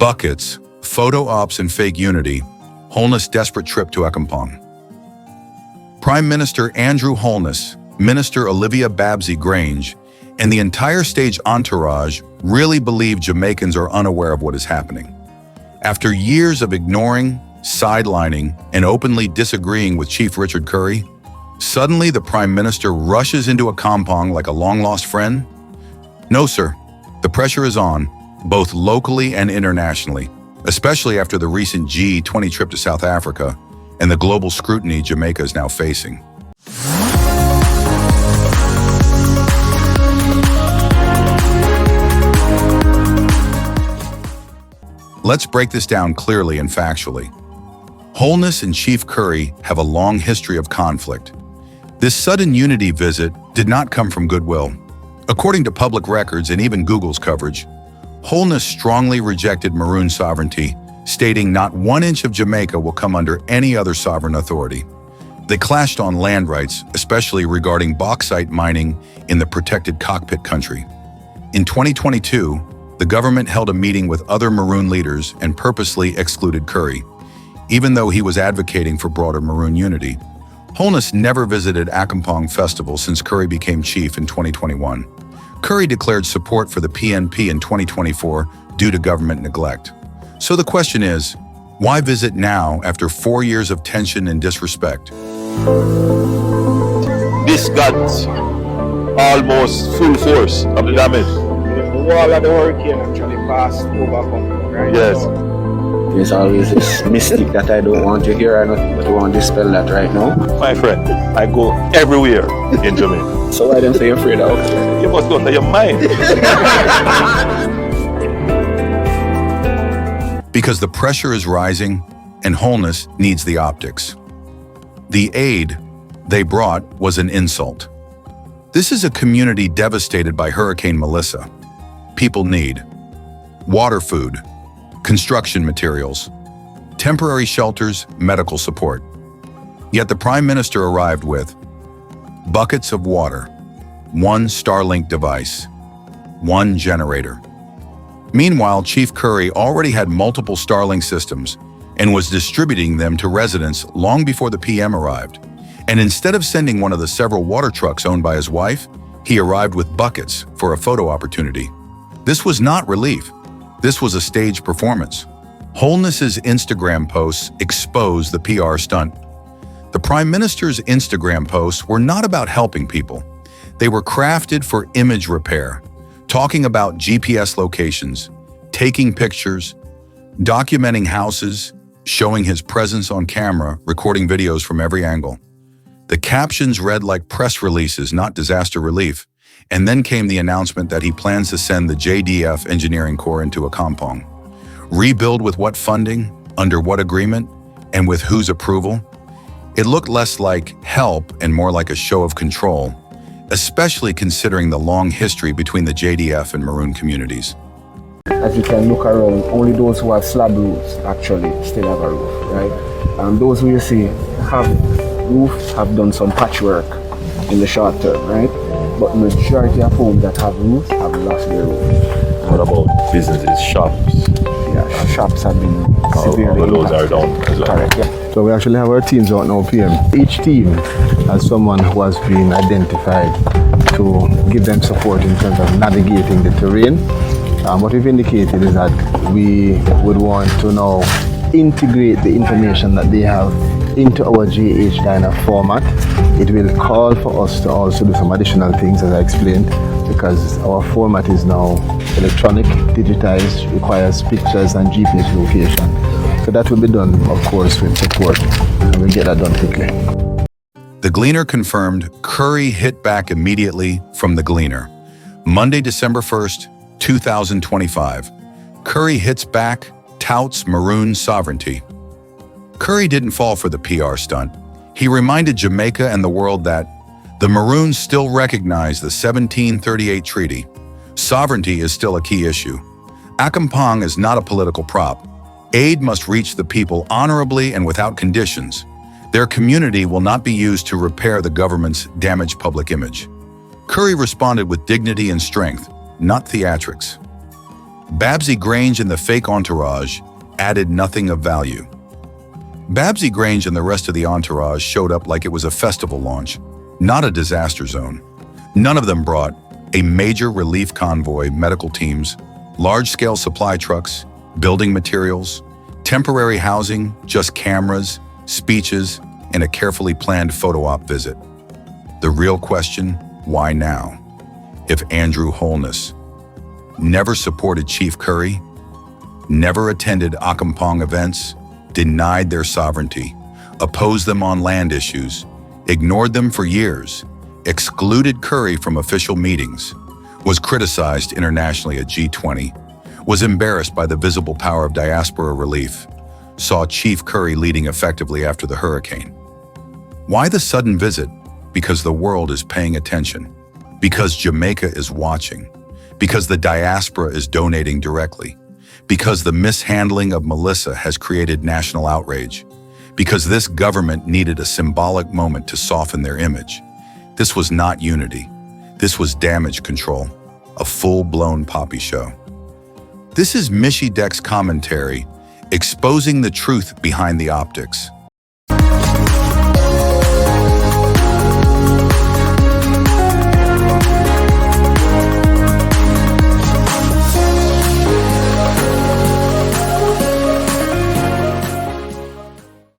Buckets, photo ops and fake unity, Holness' desperate trip to Accompong. Prime Minister Andrew Holness, Minister Olivia Babsy Grange, and the entire stage entourage really believe Jamaicans are unaware of what is happening. After years of ignoring, sidelining, and openly disagreeing with Chief Richard Currie, suddenly the Prime Minister rushes into Accompong like a long-lost friend? No, sir. The pressure is on, both locally and internationally, especially after the recent G20 trip to South Africa and the global scrutiny Jamaica is now facing. Let's break this down clearly and factually. Holness and Chief Currie have a long history of conflict. This sudden unity visit did not come from goodwill. According to public records and even Google's coverage, Holness strongly rejected Maroon sovereignty, stating not 1 inch of Jamaica will come under any other sovereign authority. They clashed on land rights, especially regarding bauxite mining in the protected cockpit country. In 2022, the government held a meeting with other Maroon leaders and purposely excluded Currie, even though he was advocating for broader Maroon unity. Holness never visited Accompong Festival since Currie became chief in 2021. Currie declared support for the PNP in 2024 due to government neglect. So the question is, why visit now after 4 years of tension and disrespect? This got almost full force of the damage. The wall of the hurricane actually passed over Accompong, right? Yes. There's always this mystic that I don't want to hear. I don't want to dispel that right now. My friend, I go everywhere in Jamaica. So why don't you afraid of? You must go under your mind. Because the pressure is rising and Holness needs the optics. The aid they brought was an insult. This is a community devastated by Hurricane Melissa. People need water, food, construction materials, temporary shelters, medical support. Yet the Prime Minister arrived with buckets of water, 1 Starlink device, 1 generator. Meanwhile, Chief Currie already had multiple Starlink systems and was distributing them to residents long before the PM arrived. And instead of sending one of the several water trucks owned by his wife, he arrived with buckets for a photo opportunity. This was not relief. This was a staged performance. Holness's Instagram posts exposed the PR stunt. The Prime Minister's Instagram posts were not about helping people. They were crafted for image repair, talking about GPS locations, taking pictures, documenting houses, showing his presence on camera, recording videos from every angle. The captions read like press releases, not disaster relief. And then came the announcement that he plans to send the JDF Engineering Corps into Accompong. Rebuild with what funding, under what agreement, and with whose approval? It looked less like help and more like a show of control, especially considering the long history between the JDF and Maroon communities. As you can look around, only those who have slab roofs actually still have a roof, right? And those who you see have roofs have done some patchwork in the short term, right? But majority of homes that have roofs have lost their roof. What about businesses, shops? Yeah, shops have been severely all those are impacted. down as well. Correct, yeah. So we actually have our teams out now, PM. Each team has someone who has been identified to give them support in terms of navigating the terrain. What we've indicated is that we would want to now integrate the information that they have into our GH Diner format. It will call for us to also do some additional things, as I explained, because our format is now electronic, digitized, requires pictures and GPS location. So that will be done, of course, with support, and we'll get that done quickly. The Gleaner confirmed Currie hit back immediately from the Gleaner. Monday, December 1st, 2025. Currie hits back, touts Maroon sovereignty. Currie didn't fall for the PR stunt. He reminded Jamaica and the world that the Maroons still recognize the 1738 treaty. Sovereignty is still a key issue. Accompong is not a political prop. Aid must reach the people honorably and without conditions. Their community will not be used to repair the government's damaged public image. Currie responded with dignity and strength, not theatrics. Babsy, Grange, and the fake entourage added nothing of value. Babsy, Grange, and the rest of the entourage showed up like it was a festival launch, not a disaster zone. None of them brought a major relief convoy, medical teams, large-scale supply trucks, building materials, temporary housing, just cameras, speeches, and a carefully planned photo op visit. The real question, why now? If Andrew Holness never supported Chief Currie, never attended Accompong events, denied their sovereignty, opposed them on land issues, ignored them for years, excluded Currie from official meetings, was criticized internationally at G20, was embarrassed by the visible power of diaspora relief, saw Chief Currie leading effectively after the hurricane. Why the sudden visit? Because the world is paying attention, because Jamaica is watching, because the diaspora is donating directly, because the mishandling of Melissa has created national outrage, because this government needed a symbolic moment to soften their image. This was not unity. This was damage control, a full-blown poppy show. This is Mon Dec's commentary, exposing the truth behind the optics.